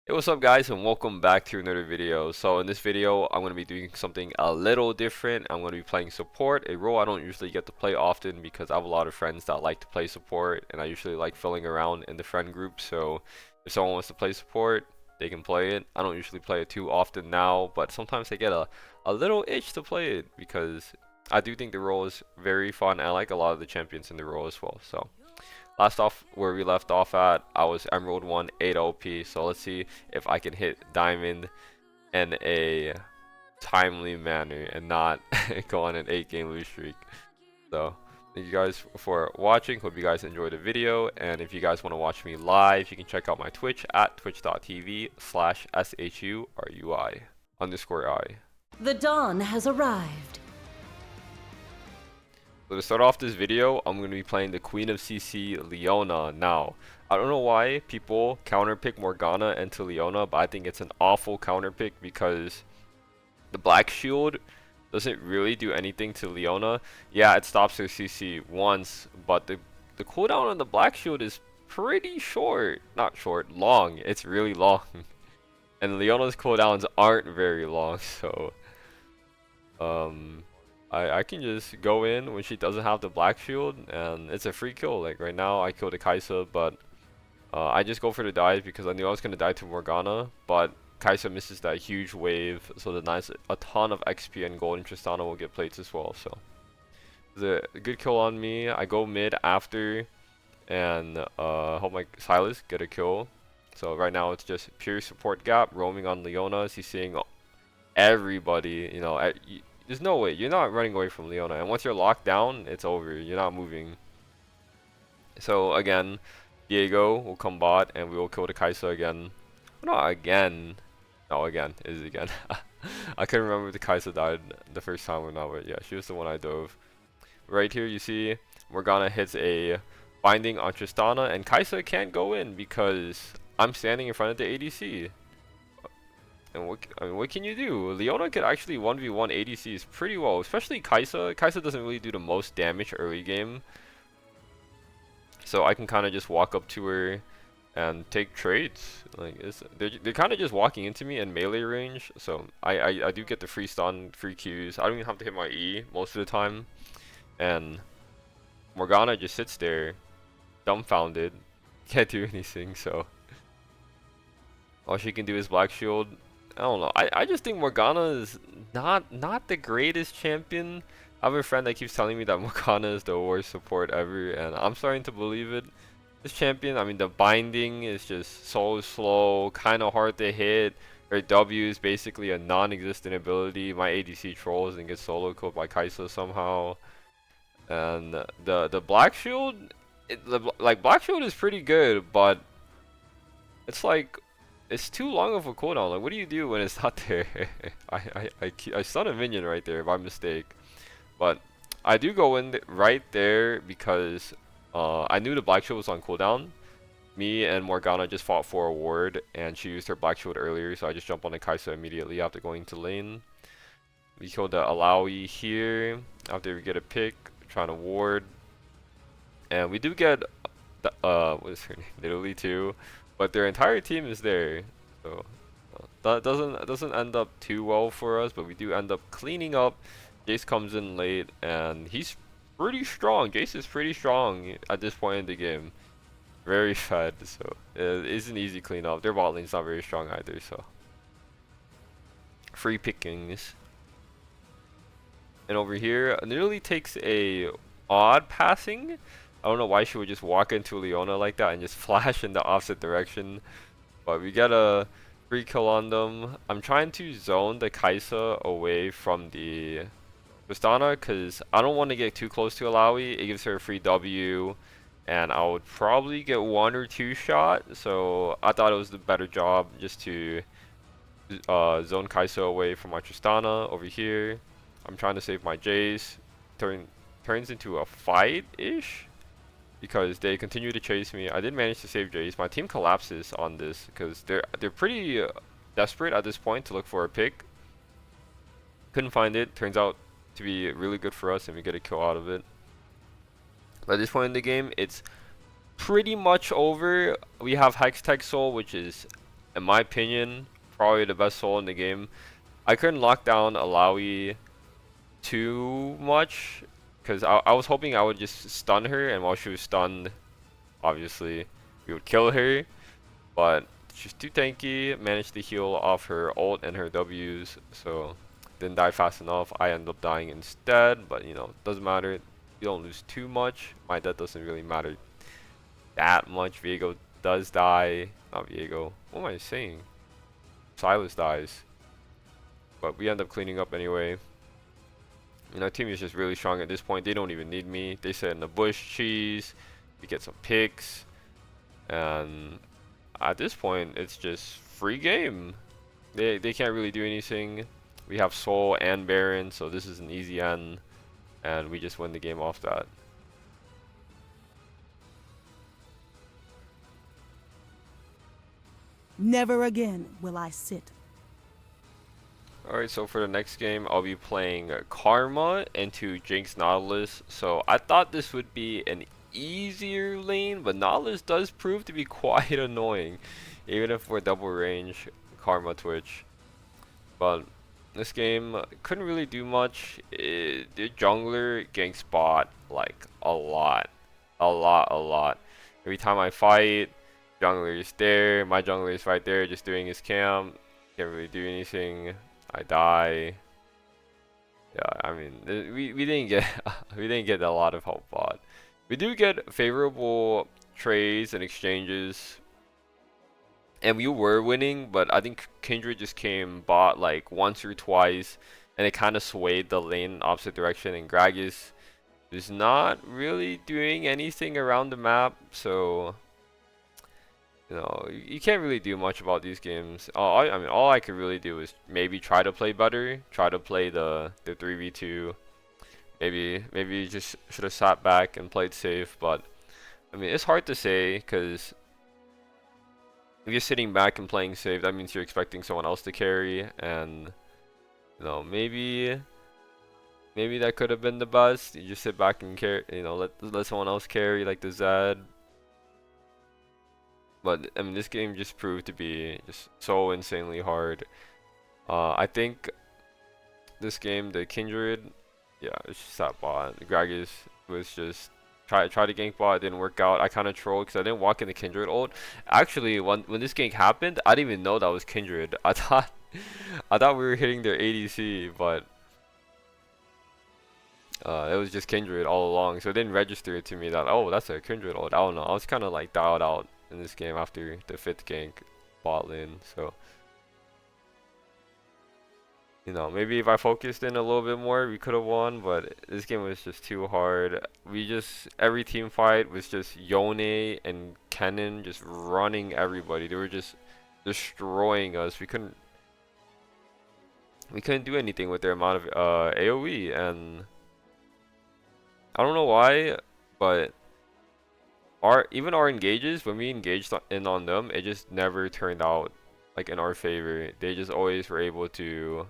Hey, what's up guys, and welcome back to another video. So in this video I'm going to be doing something a little different. I'm going to be playing support, a role I don't usually get to play often because I have a lot of friends that like to play support and I usually like filling around in the friend group. So if someone wants to play support, they can play it. I don't usually play it too often now, but sometimes I get a little itch to play it because I do think the role is very fun. I like a lot of the champions in the role as well. So last off where we left off at, I was Emerald 1 8 OP, so let's see if I can hit Diamond in a timely manner and not go on an 8 game lose streak. So thank you guys for watching. Hope you guys enjoyed the video, and if you guys want to watch me live, you can check out my Twitch at twitch.tv/shurui_I. The dawn has arrived. So to start off this video, I'm going to be playing the Queen of CC, Leona. Now, I don't know why people counterpick Morgana into Leona, but I think it's an awful counterpick because the Black Shield doesn't really do anything to Leona. Yeah, it stops her CC once, but the cooldown on the Black Shield is pretty short. Not short, long. It's really long. And Leona's cooldowns aren't very long, so I can just go in when she doesn't have the Black Shield and it's a free kill. Like right now I killed a Kai'Sa, but I just go for the dive because I knew I was gonna die to Morgana, but Kai'Sa misses that huge wave, so the a ton of XP and gold, and Tristana will get plates as well. So the good kill on me. I go mid after and help my Silas get a kill. So right now it's just pure support gap roaming on Leona. He's seeing everybody, there's no way you're not running away from Leona, and once you're locked down, it's over. You're not moving. So again, Diego will come bot, and we will kill the Kai'Sa again. Not again. No, again. It is again. I couldn't remember if the Kai'Sa died the first time or not, but yeah, she was the one I dove. Right here, you see Morgana hits a binding on Tristana, and Kai'Sa can't go in because I'm standing in front of the ADC. And what can you do? Leona could actually 1v1 ADCs pretty well, especially Kai'Sa. Kai'Sa doesn't really do the most damage early game. So I can kind of just walk up to her and take trades. Like they're kind of just walking into me in melee range. So I do get the free stun, free Qs. I don't even have to hit my E most of the time. And Morgana just sits there, dumbfounded, can't do anything. So all she can do is Black Shield. I don't know. I just think Morgana is not the greatest champion. I have a friend that keeps telling me that Morgana is the worst support ever, and I'm starting to believe it. This champion, I mean, the binding is just so slow, kind of hard to hit. Her W is basically a non-existent ability. My ADC trolls and gets solo killed by Kai'Sa somehow. And the Black Shield, like Black Shield is pretty good, but it's like it's too long of a cooldown. Like, what do you do when it's not there? I stun a minion right there by mistake, but I do go in right there because I knew the Black Shield was on cooldown. Me and Morgana just fought for a ward, and she used her Black Shield earlier, so I just jump on the Kai'Sa immediately after going to lane. We killed the Alawi here after we get a pick, trying to ward, and we do get the, what is her name? Literally too. But their entire team is there, so that doesn't end up too well for us. But we do end up cleaning up. Jace comes in late, and he's pretty strong. Jace is pretty strong at this point in the game. Very fed, so it is an easy cleanup. Their bot lane's not very strong either, so free pickings. And over here, nearly takes a odd passing. I don't know why she would just walk into Leona like that and just flash in the opposite direction. But we get a free kill on them. I'm trying to zone the Kai'Sa away from the Tristana because I don't want to get too close to Alawi. It gives her a free W, and I would probably get 1 or 2 shot. So I thought it was the better job just to zone Kai'Sa away from my Tristana over here. I'm trying to save my Jace. Turns into a fight-ish because they continue to chase me. I did manage to save Jace. My team collapses on this because they're pretty desperate at this point to look for a pick. Couldn't find it. Turns out to be really good for us, and we get a kill out of it. But at this point in the game, it's pretty much over. We have Hextech Soul, which is in my opinion, probably the best soul in the game. I couldn't lock down Alawi too much because I was hoping I would just stun her, and while she was stunned, obviously we would kill her. But she's too tanky. Managed to heal off her ult and her W's, so didn't die fast enough. I ended up dying instead, but you know, doesn't matter. You don't lose too much. My death doesn't really matter that much. Viego does die. Not Viego. What am I saying? Silas dies. But we end up cleaning up anyway. And our team is just really strong at this point. They don't even need me. They sit in the bush cheese. We get some picks. And at this point, it's just free game. They can't really do anything. We have Soul and Baron, so this is an easy end. And we just win the game off that. Never again will I sit. Alright, so for the next game, I'll be playing Karma into Jinx Nautilus. So I thought this would be an easier lane, but Nautilus does prove to be quite annoying, even if we're double range Karma Twitch. But this game couldn't really do much. The jungler ganks bot like a lot. Every time I fight, jungler is there. My jungler is right there, just doing his camp. Can't really do anything. I die. Yeah, I mean, we didn't get we didn't get a lot of help bot. We do get favorable trades and exchanges, and we were winning, but I think Kindred just came bot like once or twice, and it kind of swayed the lane opposite direction, and Gragas is not really doing anything around the map, so you know, you can't really do much about these games. I mean, all I could really do is maybe try to play better, try to play the 3v2. Maybe just should have sat back and played safe, but I mean, it's hard to say because if you're sitting back and playing safe, that means you're expecting someone else to carry, and you know, maybe that could have been the best. You just sit back and carry, you know, let someone else carry like the Zed. But I mean, this game just proved to be just so insanely hard. I think this game, the Kindred, yeah, it's just that bot. Gragas was just try to gank bot, it didn't work out. I kind of trolled because I didn't walk in the Kindred ult. Actually, when this gank happened, I didn't even know that was Kindred. I thought we were hitting their ADC, but it was just Kindred all along. So it didn't register to me that, oh, that's a Kindred ult. I don't know. I was kind of like dialed out in this game after the 5th gank bot lane, so you know, maybe if I focused in a little bit more we could have won, but this game was just too hard. Every team fight was just Yone and Kennen just running everybody. They were just destroying us. We couldn't do anything with their amount of AoE, and I don't know why, but even our engages, when we engaged in on them, it just never turned out like in our favor. They just always were able to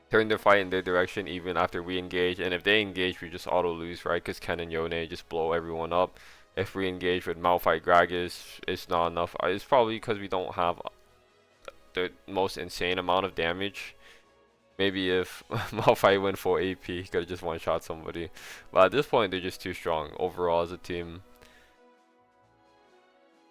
turn their fight in their direction even after we engage, and if they engage, we just auto lose, right? Because Ken and Yone just blow everyone up. If we engage with Malphite Gragas, it's not enough. It's probably because we don't have the most insane amount of damage. Maybe if Malphite went full AP, he could have just one-shot somebody. But at this point, they're just too strong overall as a team.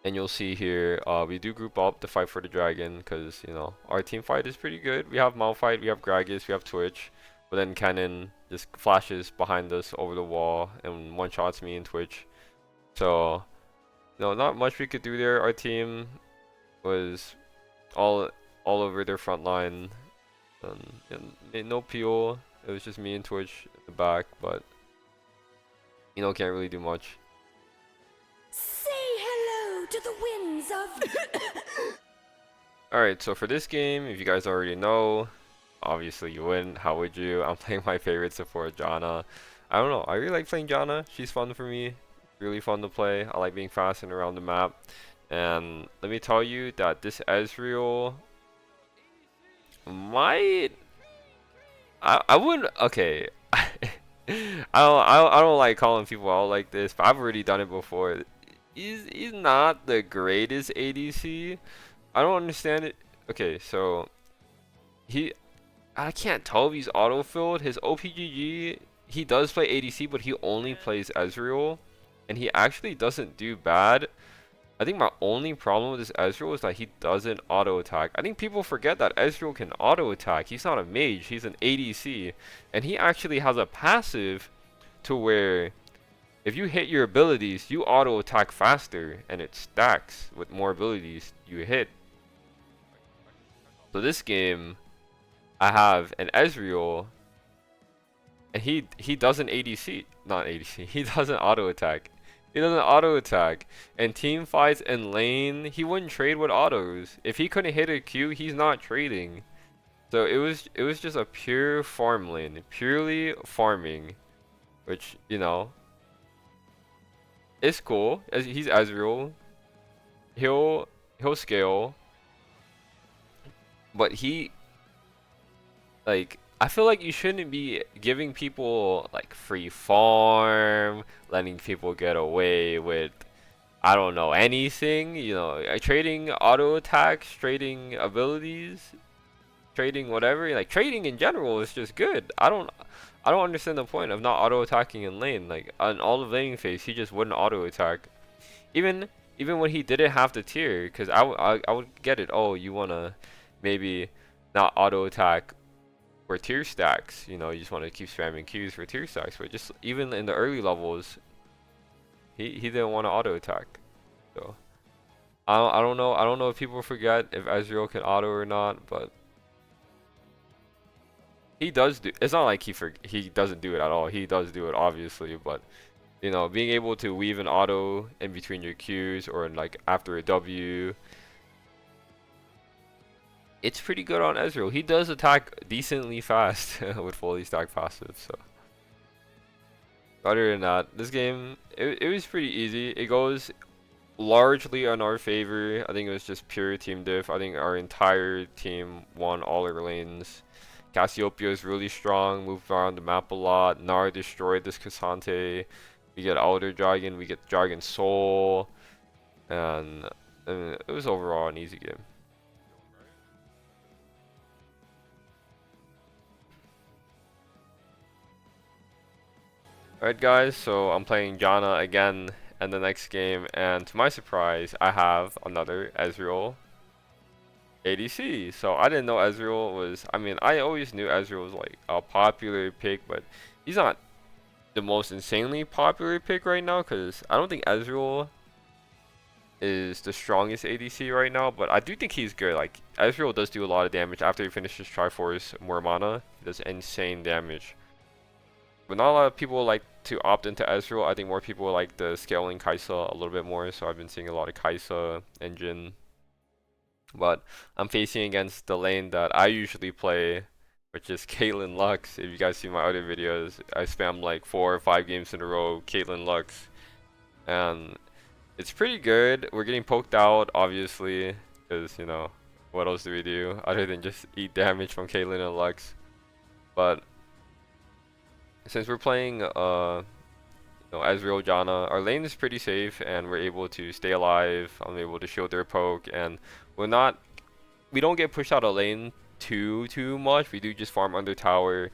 And you'll see here, we do group up to fight for the dragon because, you know, our team fight is pretty good. We have Malphite, we have Gragas, we have Twitch. But then Kennen just flashes behind us over the wall and one-shots me and Twitch. So, no, not much we could do there. Our team was all over their front line. And no peel. It was just me and Twitch at the back, but you know, can't really do much. Say hello to the winds of. Alright, so for this game, if you guys already know, obviously you win. How would you? I'm playing my favorite support, Janna. I don't know. I really like playing Janna. She's fun for me. Really fun to play. I like being fast and around the map. And let me tell you that this Ezreal might. I wouldn't. Okay. I don't like calling people out like this, but I've already done it before. He's not the greatest ADC, I don't understand it. Okay, so he I can't tell if he's auto-filled. His OPGG, he does play ADC, but he only plays Ezreal, and he actually doesn't do bad. I think my only problem with this Ezreal is that he doesn't auto-attack. I think people forget that Ezreal can auto-attack. He's not a mage, he's an ADC, and he actually has a passive to where if you hit your abilities, you auto-attack faster, and it stacks with more abilities you hit. So this game, I have an Ezreal, and he doesn't ADC, not ADC, he doesn't auto attack. He doesn't auto attack. And team fights and lane, he wouldn't trade with autos. If he couldn't hit a Q, he's not trading. So it was just a pure farm lane, purely farming, which, you know, is cool. As he's Ezreal, he'll scale, but he, like, I feel like you shouldn't be giving people like free farm, letting people get away with, I don't know, anything, you know, trading auto attacks, trading abilities, trading whatever. Like, trading in general is just good. I don't understand the point of not auto attacking in lane. Like, on all of laning phase, he just wouldn't auto attack. Even when he didn't have the tier, because I would get it. Oh, you wanna maybe not auto attack for tier stacks, you know, you just want to keep spamming Qs for tier stacks, but just even in the early levels, he didn't want to auto attack. So I don't know if people forget if Ezreal can auto or not, but he does do. It's not like he doesn't do it at all. He does do it, obviously, but you know, being able to weave an auto in between your Qs or in, like, after a W, it's pretty good on Ezreal. He does attack decently fast with fully stacked passive. So other than that, this game, it was pretty easy. It goes largely on our favor. I think it was just pure team diff. I think our entire team won all our lanes. Cassiopeia is really strong, moved around the map a lot. Gnar destroyed this Cassante. We get Elder Dragon, we get Dragon Soul, and it was overall an easy game. Alright guys, so I'm playing Janna again in the next game, and to my surprise, I have another Ezreal ADC. So I didn't know Ezreal was, I mean, I always knew Ezreal was like a popular pick, but he's not the most insanely popular pick right now, because I don't think Ezreal is the strongest ADC right now, but I do think he's good. Like, Ezreal does do a lot of damage after he finishes Triforce more mana. He does insane damage. But not a lot of people like to opt into Ezreal. I think more people like the scaling Kai'Sa a little bit more, so I've been seeing a lot of Kai'Sa engine. But I'm facing against the lane that I usually play, which is Caitlyn Lux. If you guys see my other videos, I spam like 4 or 5 games in a row, Caitlyn Lux. And it's pretty good. We're getting poked out, obviously, because, you know, what else do we do other than just eat damage from Caitlyn and Lux? But since we're playing you know, Ezreal Janna, our lane is pretty safe and we're able to stay alive. I'm able to shield their poke, and we don't get pushed out of lane too much. We do just farm under tower.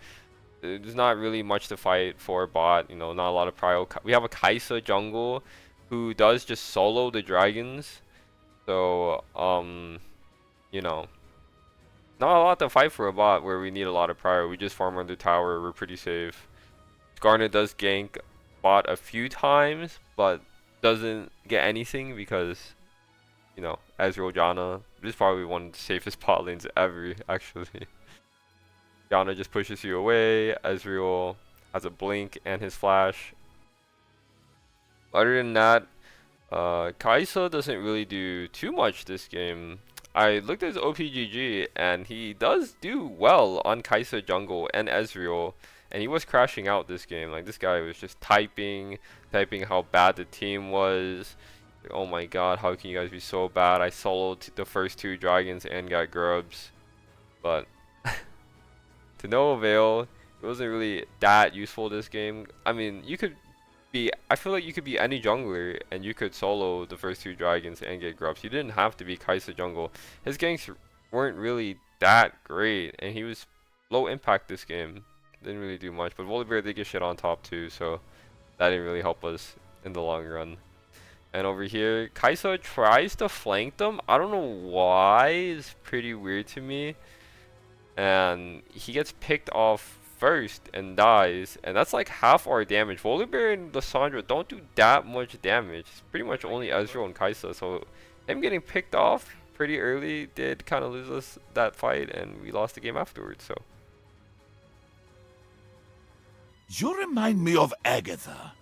There's not really much to fight for bot, you know, not a lot of prio. We have a Kai'Sa jungle who does just solo the dragons. So you know, not a lot to fight for a bot where we need a lot of prio. We just farm under tower, we're pretty safe. Garnet does gank bot a few times, but doesn't get anything because, you know, Ezreal Janna. This is probably one of the safest bot lanes ever, actually. Janna just pushes you away. Ezreal has a blink and his flash. Other than that, Kai'Sa doesn't really do too much this game. I looked at his OPGG and he does do well on Kai'Sa jungle and Ezreal. And he was crashing out this game. Like, this guy was just typing how bad the team was. Like, oh my god, how can you guys be so bad? I soloed the first 2 dragons and got grubs. But to no avail. It wasn't really that useful this game. I mean, you could I feel like you could be any jungler and you could solo the first two dragons and get grubs. You didn't have to be Kai'Sa jungle. His ganks weren't really that great, and he was low impact this game. Didn't really do much, but Volibear did get shit on top too, so that didn't really help us in the long run. And over here, Kai'Sa tries to flank them. I don't know why. It's pretty weird to me. And he gets picked off first and dies, and that's like half our damage. Volibear and Lissandra don't do that much damage. It's pretty much only Ezreal and Kai'Sa, so him getting picked off pretty early did kind of lose us that fight, and we lost the game afterwards. So You remind me of Agatha.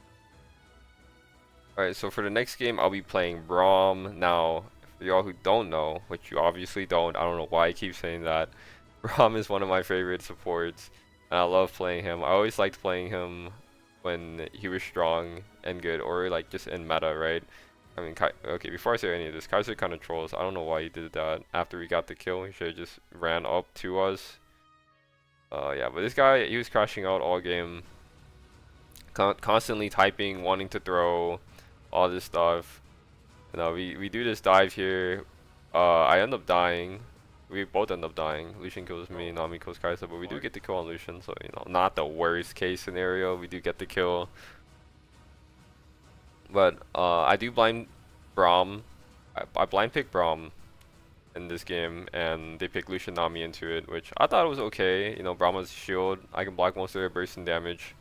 alright, so for the next game I'll be playing Braum. Now for y'all who don't know, which you obviously don't, I don't know why I keep saying that, Braum is one of my favorite supports, and I love playing him. I always liked playing him when he was strong and good, or like just in meta, right? I mean, okay, before I say any of this, Kai'Sa kind of trolls. I don't know why he did that after we got the kill. He should have just ran up to us. Yeah, but this guy, he was crashing out all game. Constantly typing, wanting to throw, all this stuff. You know, we do this dive here. I end up dying. We both end up dying. Lucian kills me, Nami kills Kai'Sa, but we do get the kill on Lucian, so you know, not the worst case scenario. We do get the kill. But I do blind Braum. I blind pick Braum in this game, and they pick Lucian Nami into it, which I thought was okay. You know, Braum has shield. I can block most of their burst and damage.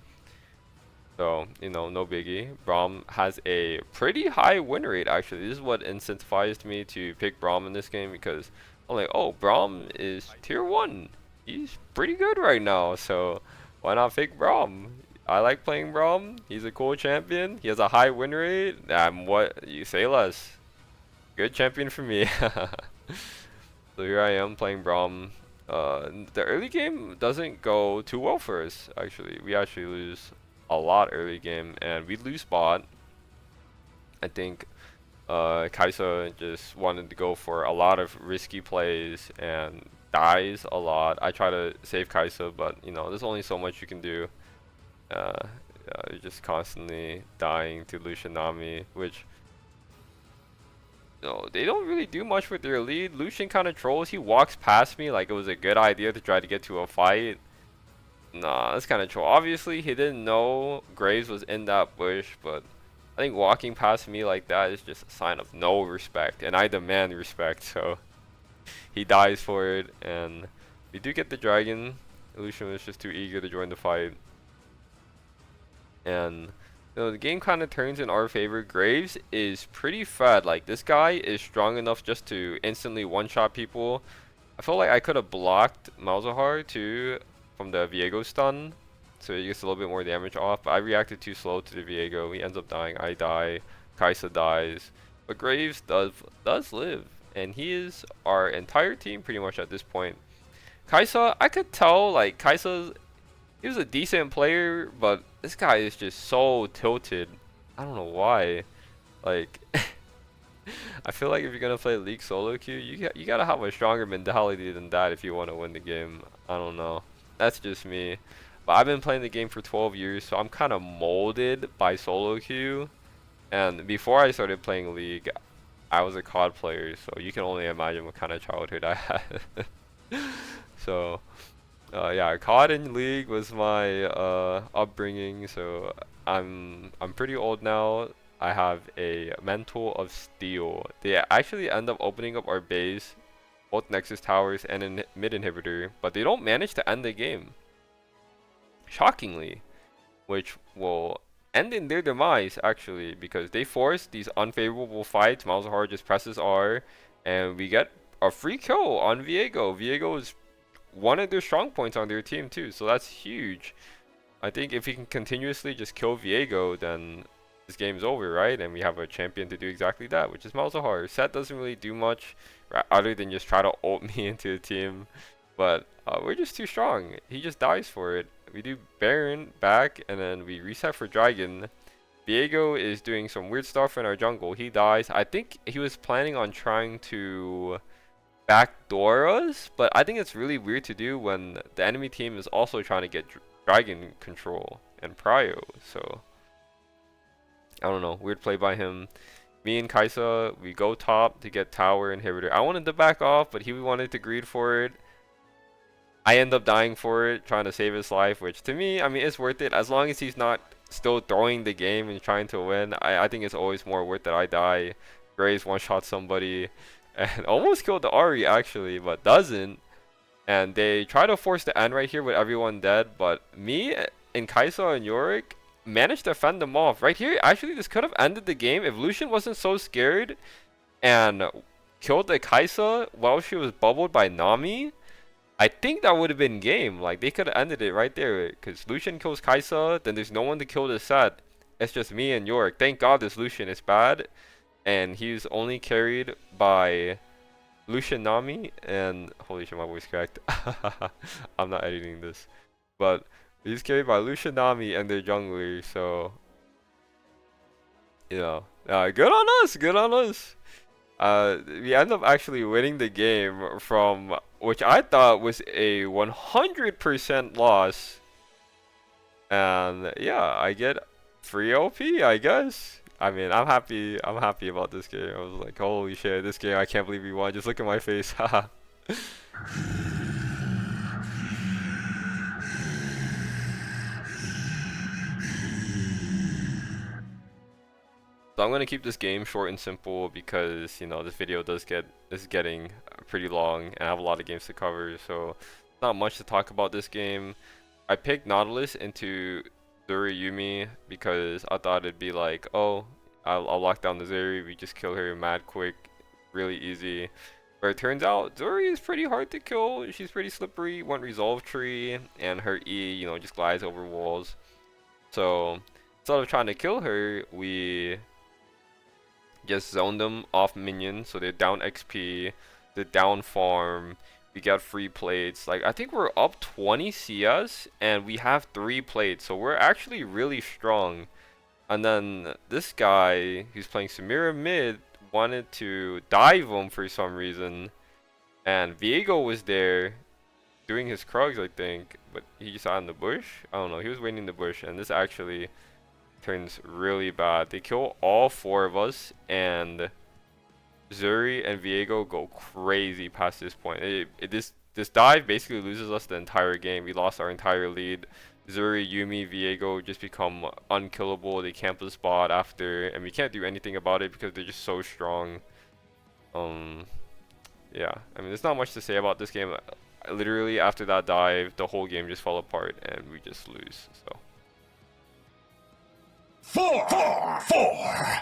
So, you know, no biggie. Braum has a pretty high win rate, actually. This is what incentivized me to pick Braum in this game, because I'm like, oh, Braum is tier 1. He's pretty good right now, so why not pick Braum? I like playing Braum. He's a cool champion. He has a high win rate. What you say less. Good champion for me. So here I am playing Braum. The early game doesn't go too well for us, actually. We actually lose a lot early game, and we lose bot. I think Kai'Sa just wanted to go for a lot of risky plays and dies a lot. I try to save Kai'Sa, but you know, there's only so much you can do. You're just constantly dying to Lucian Nami, which, you know, they don't really do much with their lead. Lucian kind of trolls. He walks past me like it was a good idea to try to get to a fight. Nah, that's kind of troll. Obviously, he didn't know Graves was in that bush, but I think walking past me like that is just a sign of no respect, and I demand respect, so he dies for it, and we do get the dragon. Lucian was just too eager to join the fight. And you know, the game kind of turns in our favor. Graves is pretty fat. Like, this guy is strong enough just to instantly one-shot people. I feel like I could have blocked Malzahar too from the Viego stun, so he gets a little bit more damage off. But I reacted too slow to the Viego. He ends up dying. I die. Kai'Sa dies. But Graves does live, and he is our entire team pretty much at this point. Kai'Sa, I could tell, like, he was a decent player, but this guy is just so tilted. I don't know why. Like, I feel like if you're gonna play League solo queue, you gotta have a stronger mentality than that if you want to win the game. I don't know. That's just me. But I've been playing the game for 12 years, so I'm kind of molded by solo queue. And before I started playing League, I was a COD player, so you can only imagine what kind of childhood I had. So yeah, COD and League was my upbringing, so I'm pretty old now. I have a Mantle of Steel. They actually end up opening up our base, both Nexus Towers and a mid inhibitor, but they don't manage to end the game, shockingly, which will end in their demise actually, because they force these unfavorable fights. Malzahar just presses R, and we get a free kill on Viego. Viego is one of their strong points on their team too, so that's huge. I think if we can continuously just kill Viego, then this game's over, right? And we have a champion to do exactly that, which is Malzahar. Sett doesn't really do much other than just try to ult me into the team, but we're just too strong. He just dies for it. We do Baron back, and then we reset for Dragon. Viego is doing some weird stuff in our jungle. He dies. I think he was planning on trying to backdoor us, but I think it's really weird to do when the enemy team is also trying to get dragon control and prio. So I don't know, weird play by him. Me and Kaisa, we go top to get tower inhibitor. I wanted to back off, but he wanted to greed for it. I end up dying for it, trying to save his life, which to me, I mean, it's worth it. As long as he's not still throwing the game and trying to win, I think it's always more worth that I die. Graves one-shot somebody and almost killed the Ahri actually, but doesn't. And they try to force the end right here with everyone dead, but me and Kaisa and Yorick managed to fend them off. Right here, actually, this could have ended the game if Lucian wasn't so scared and killed the Kaisa while she was bubbled by Nami. I think that would have been game. Like, they could have ended it right there. Because Lucian kills Kaisa, then there's no one to kill the set. It's just me and Yorick. Thank God this Lucian is bad. And he's only carried by Lucian Nami. And holy shit, my voice cracked. I'm not editing this. But he's carried by Lucian Nami and their jungler. So, you know, good on us. Good on us. We end up actually winning the game from which I thought was a 100% loss. And yeah, I get free LP, I guess. I mean, I'm happy about this game. I was like, holy shit, this game, I can't believe we won. Just look at my face. Haha. So I'm gonna keep this game short and simple because, you know, this video is getting pretty long and I have a lot of games to cover, so not much to talk about this game. I picked Nautilus into Zuri Yuumi because I thought it'd be like, oh, I'll lock down the Zuri, we just kill her mad quick, really easy. But it turns out Zuri is pretty hard to kill. She's pretty slippery. One resolve tree and her E, you know, just glides over walls. So instead of trying to kill her, we just zone them off minions, so they're down XP, they're down farm, we got free plates. Like, I think we're up 20 CS and we have 3 plates, so we're actually really strong. And then this guy who's playing Samira mid wanted to dive him for some reason, and Viego was there doing his Krugs, I think, but he just out in the bush. I don't know, he was waiting in the bush, and this actually turns really bad. They kill all 4 of us, and Zuri and Viego go crazy past this point. This dive basically loses us the entire game. We lost our entire lead. Zuri, Yuumi, Viego just become unkillable. They camp the spot after, and we can't do anything about it because they're just so strong. Yeah, I mean, there's not much to say about this game. Literally, after that dive, the whole game just fell apart, and we just lose. So. 4-4-4.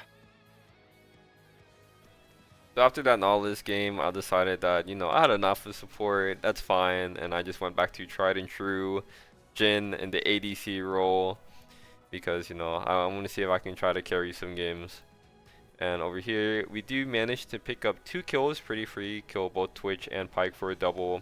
So after that Nautilus game, I decided that, you know, I had enough of support, that's fine, and I just went back to tried and true Jhin in the ADC role, because, you know, I want to see if I can try to carry some games. And over here, we do manage to pick up 2 kills pretty free, kill both Twitch and Pyke for a double,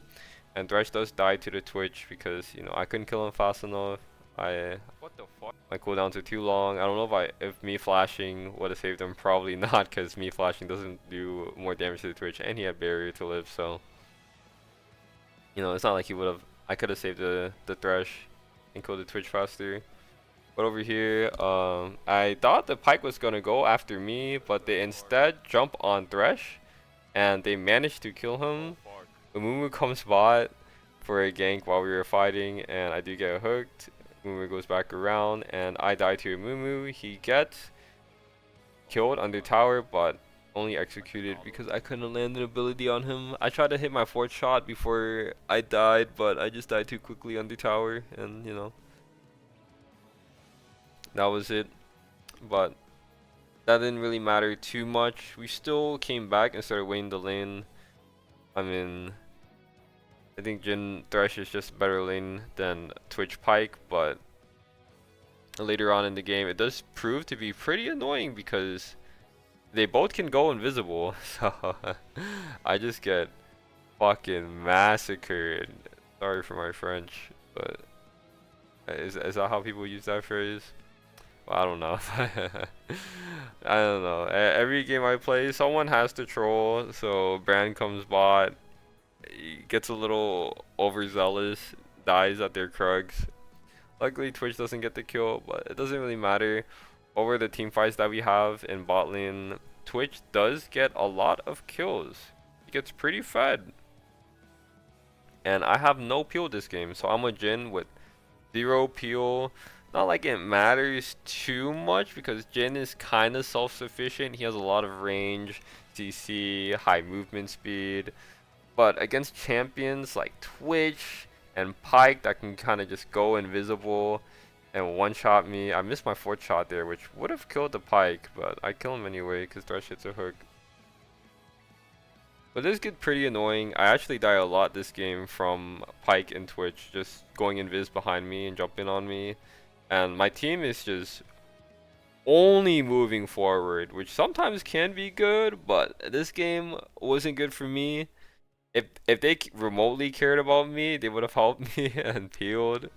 and Thresh does die to the Twitch because, you know, I couldn't kill him fast enough. What the fuck? My cooldowns are too long. I don't know if me flashing would have saved him. Probably not, because me flashing doesn't do more damage to the Twitch, and he had barrier to live. So, you know, it's not like he would have. I could have saved the Thresh and killed the Twitch faster. But over here, I thought the Pyke was gonna go after me, but they instead jump on Thresh, and they managed to kill him. Umumu comes bot for a gank while we were fighting, and I do get hooked. Mumu goes back around, and I die to Mumu. He gets killed under tower, but only executed because I couldn't land an ability on him. I tried to hit my 4th shot before I died, but I just died too quickly under tower, and, you know, that was it. But that didn't really matter too much. We still came back and started winning the lane. I mean, I think Jhin Thresh is just better lane than Twitch Pyke, but later on in the game it does prove to be pretty annoying because they both can go invisible. So I just get fucking massacred. Sorry for my French, but is that how people use that phrase? Well, I don't know. I don't know. Every game I play, someone has to troll. So Brand comes bot, he gets a little overzealous, dies at their Krugs. Luckily Twitch doesn't get the kill, but it doesn't really matter. over the team fights that we have in bot lane, Twitch does get a lot of kills. He gets pretty fed. And I have no peel this game, so I'm a Jhin with 0 peel. Not like it matters too much because Jhin is kind of self-sufficient. He has a lot of range, CC, high movement speed. But against champions like Twitch and Pyke that can kind of just go invisible and one-shot me. I missed my 4th shot there, which would have killed the Pyke, but I kill him anyway because Thresh hits a hook. But this gets pretty annoying. I actually die a lot this game from Pyke and Twitch just going invis behind me and jumping on me. And my team is just only moving forward, which sometimes can be good, but this game wasn't good for me. If they remotely cared about me, they would have helped me and peeled.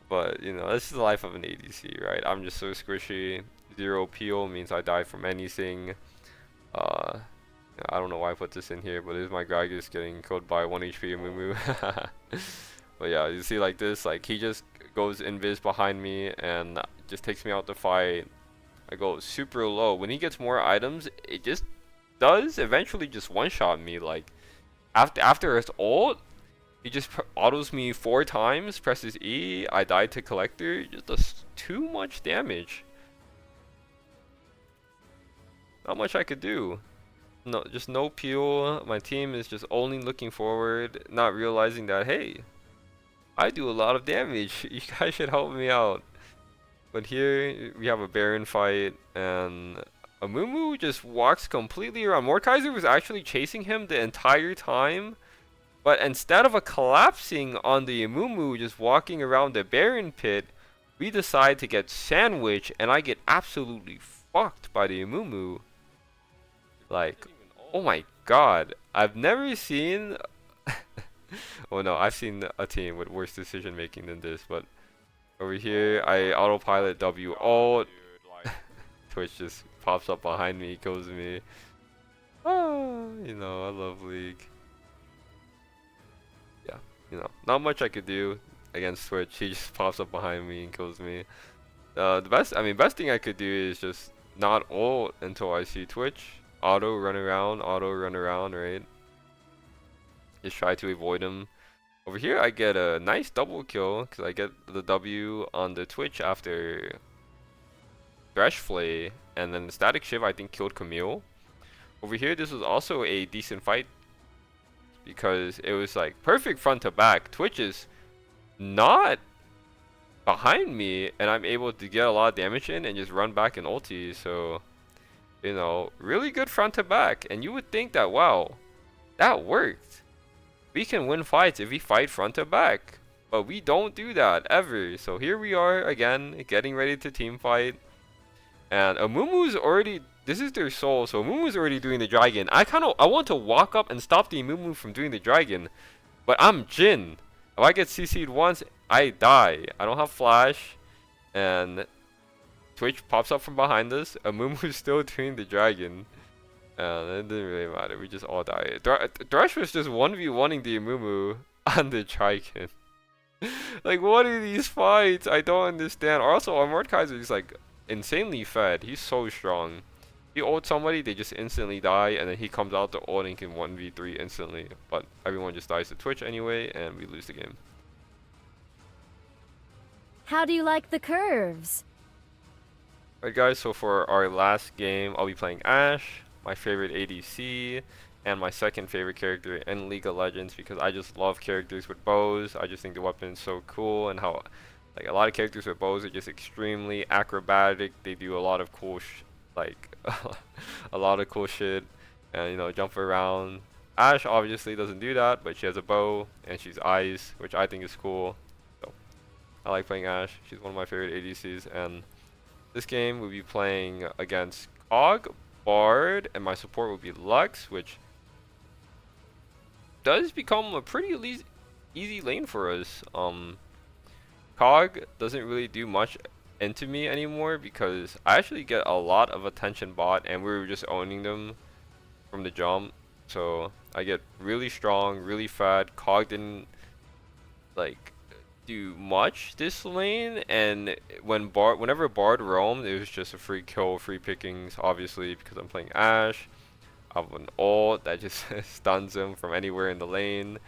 But, you know, this is the life of an ADC, right? I'm just so squishy. 0 peel means I die from anything. I don't know why I put this in here, but it is my Gragas getting killed by 1 HP Amumu. But yeah, you see like this, like he just goes invis behind me and just takes me out the fight. I go super low. When he gets more items, it just does eventually just one-shot me. Like after his ult, he just autos me 4 times, presses E, I die to Collector, just does too much damage. Not much I could do. No, just no peel. My team is just only looking forward, not realizing that, hey, I do a lot of damage. You guys should help me out. But here we have a Baron fight, and Amumu just walks completely around. Mordekaiser was actually chasing him the entire time, but instead of collapsing on the Amumu just walking around the Baron pit, we decide to get sandwiched, and I get absolutely fucked by the Amumu. Like, oh my god, I've never seen oh no, I've seen a team with worse decision making than this, but over here I autopilot W ult. Twitch just pops up behind me, kills me. Oh, you know, I love League. Yeah, you know, not much I could do against Twitch. He just pops up behind me and kills me. The best thing I could do is just not ult until I see Twitch. Auto run around, right? Just try to avoid him. Over here I get a nice double kill because I get the W on the Twitch after Thresh Flay, and then the Static Shiv I think killed Camille. Over here this was also a decent fight because it was like perfect front to back. Twitch is not behind me and I'm able to get a lot of damage in and just run back and ulti, so you know, really good front to back. And you would think that, wow, that worked. We can win fights if we fight front to back. But we don't do that ever. So here we are again, getting ready to team fight. And Amumu's already, this is their soul, so Amumu's already doing the dragon. I want to walk up and stop the Amumu from doing the dragon. But I'm Jhin. If I get CC'd once, I die. I don't have flash. And Twitch pops up from behind us. Amumu's still doing the dragon. And it didn't really matter. We just all died. Thresh was just 1v1ing the Amumu on the dragon. Like, what are these fights? I don't understand. Also, our Mordekaiser is like insanely fed. He's so strong. He ults somebody, they just instantly die, and then he comes out to ult and can 1v3 instantly. But everyone just dies to Twitch anyway, and we lose the game. How do you like the curves? Alright guys, so for our last game, I'll be playing Ashe, my favorite ADC, and my second favorite character in League of Legends because I just love characters with bows. I just think the weapon is so cool, and how like a lot of characters with bows are just extremely acrobatic. They do a lot of cool a lot of cool shit, and you know, jump around. Ashe obviously doesn't do that, but she has a bow and she's ice, which I think is cool. So I like playing Ashe. She's one of my favorite ADCs, and this game we'll be playing against Kog, Bard, and my support will be Lux, which does become a pretty easy lane for us. Kog doesn't really do much into me anymore because I actually get a lot of attention bot and we were just owning them from the jump. So I get really strong, really fat. Kog didn't like do much this lane, and whenever Bard roamed, it was just a free kill, free pickings, obviously, because I'm playing Ashe. I have an ult that just stuns him from anywhere in the lane,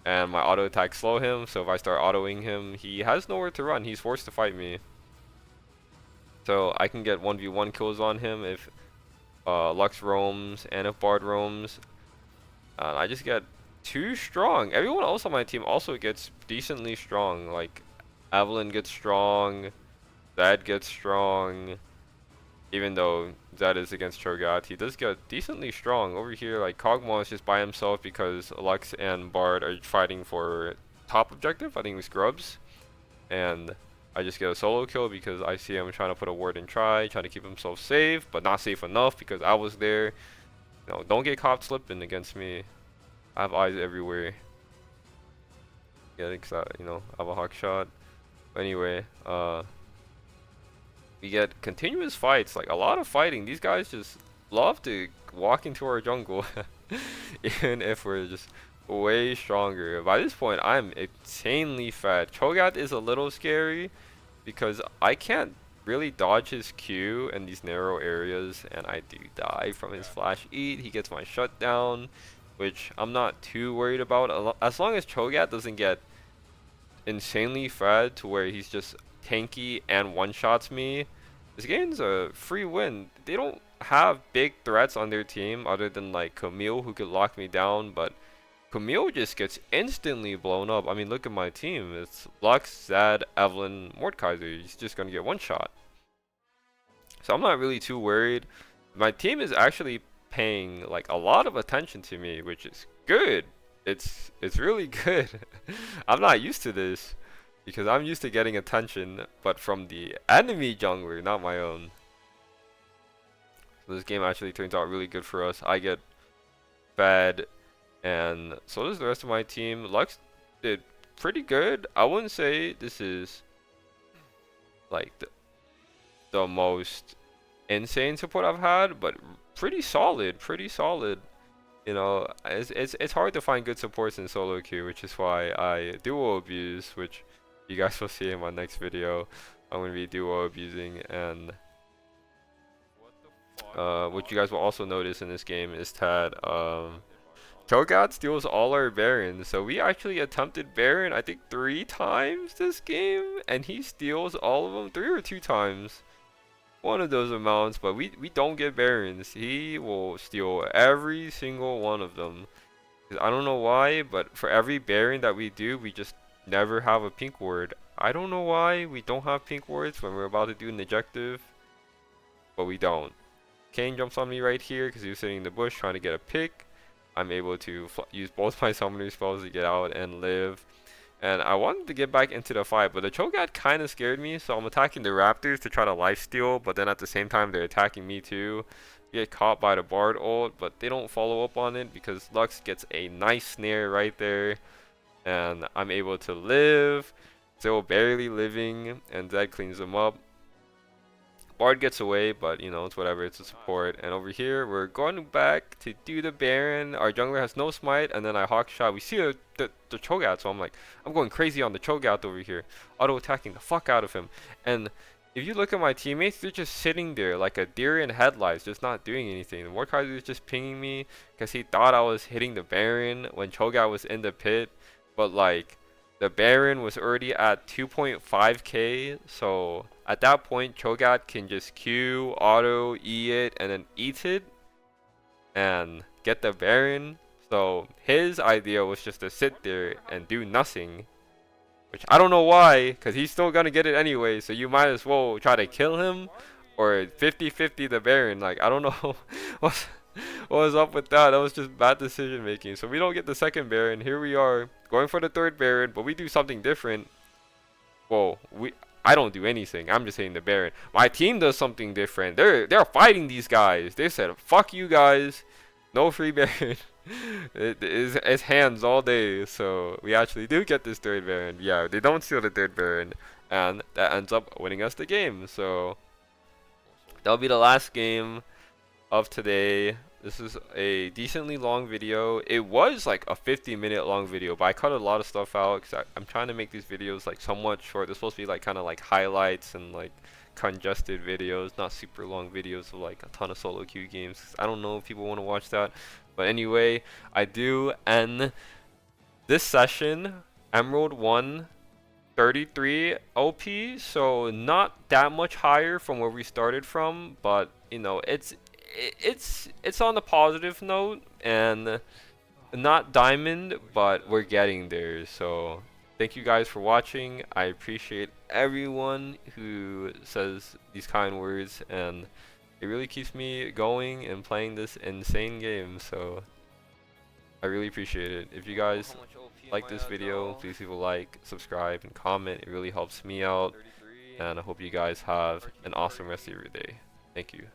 and my auto attack slow him, so if I start autoing him, he has nowhere to run. He's forced to fight me. So I can get 1v1 kills on him if Lux roams and if Bard roams. I just get too strong. Everyone else on my team also gets decently strong. Like Evelynn gets strong, Zed gets strong. Even though Zed is against Cho'Gath, he does get decently strong. Over here, like Kog'Maw is just by himself because Lux and Bard are fighting for top objective. I think it was Grubs, and I just get a solo kill because I see him trying to put a ward in trying to keep himself safe, but not safe enough because I was there. You know, don't get caught slipping against me. I have eyes everywhere. Yeah, because you know, I have a hawk shot. But anyway, we get continuous fights, like a lot of fighting. These guys just love to walk into our jungle, even if we're just way stronger. By this point, I'm insanely fat. Cho'Gath is a little scary because I can't really dodge his Q in these narrow areas, and I do die from his flash eat. He gets my shutdown, which I'm not too worried about. As long as Cho'Gath doesn't get insanely fed to where he's just tanky and one-shots me, this game's a free win. They don't have big threats on their team other than like Camille, who could lock me down, but Camille just gets instantly blown up. I mean, look at my team. It's Lux, Zed, Evelynn, Mordekaiser. He's just gonna get one shot. So I'm not really too worried. My team is actually paying like a lot of attention to me, which is good. It's really good. I'm not used to this because I'm used to getting attention, but from the enemy jungler, not my own. So this game actually turns out really good for us. I get fed, and so does the rest of my team. Lux did pretty good. I wouldn't say this is like the most insane support I've had, but pretty solid, pretty solid. You know, it's hard to find good supports in solo queue, which is why I duo abuse, which you guys will see in my next video. I'm gonna be duo abusing, and what you guys will also notice in this game is that Cho'Gath steals all our Barons. So we actually attempted Baron, I think 3 times this game, and he steals all of them 3 or 2 times. One of those amounts, but we don't get Barons. He will steal every single one of them. I don't know why, but for every Baron that we do, we just never have a pink ward. I don't know why we don't have pink wards when we're about to do an objective, but we don't. Kayn jumps on me right here because he was sitting in the bush trying to get a pick. I'm able to use both my summoner spells to get out and live. And I wanted to get back into the fight, but the Cho'Gath kind of scared me, so I'm attacking the Raptors to try to lifesteal, but then at the same time they're attacking me too. Get caught by the Bard ult, but they don't follow up on it because Lux gets a nice snare right there, and I'm able to live, still barely living, and Zed cleans them up. Bard gets away, but you know, it's whatever, it's a support. And over here, we're going back to do the Baron. Our jungler has no smite, and then I hawk shot. We see the Cho'Gath, so I'm going crazy on the Cho'Gath over here, auto attacking the fuck out of him. And if you look at my teammates, they're just sitting there like a deer in headlights, just not doing anything. The Mordekaiser is just pinging me because he thought I was hitting the Baron when Cho'Gath was in the pit, but like the Baron was already at 2.5k, so at that point Cho'Gath can just Q, auto, E it, and then eat it and get the Baron. So his idea was just to sit there and do nothing, which I don't know why, because he's still gonna get it anyway, so you might as well try to kill him or 50-50 the Baron. Like, I don't know what was up with that. That was just bad decision making. So we don't get the second Baron. Here we are going for the third Baron, but we do something different. Well, I don't do anything. I'm just saying the Baron. My team does something different. They're fighting these guys. They said, fuck you guys, no free Baron. It's hands all day. So we actually do get this third Baron. Yeah, they don't steal the third Baron, and that ends up winning us the game. So that'll be the last game of today. This is a decently long video. It was like a 50-minute long video, but I cut a lot of stuff out because I'm trying to make these videos like somewhat short. They're supposed to be like kind of like highlights and like congested videos, not super long videos of like a ton of solo queue games. I don't know if people want to watch that. But anyway, I do end this session. Emerald 1 33 OP, so not that much higher from where we started from, but you know, it's on the positive note and not diamond, but we're getting there. So thank you guys for watching. I appreciate everyone who says these kind words, and it really keeps me going and playing this insane game. So I really appreciate it. If you guys like this video, please leave a like, subscribe, and comment. It really helps me out, and I hope you guys have an awesome rest of your day. Thank you.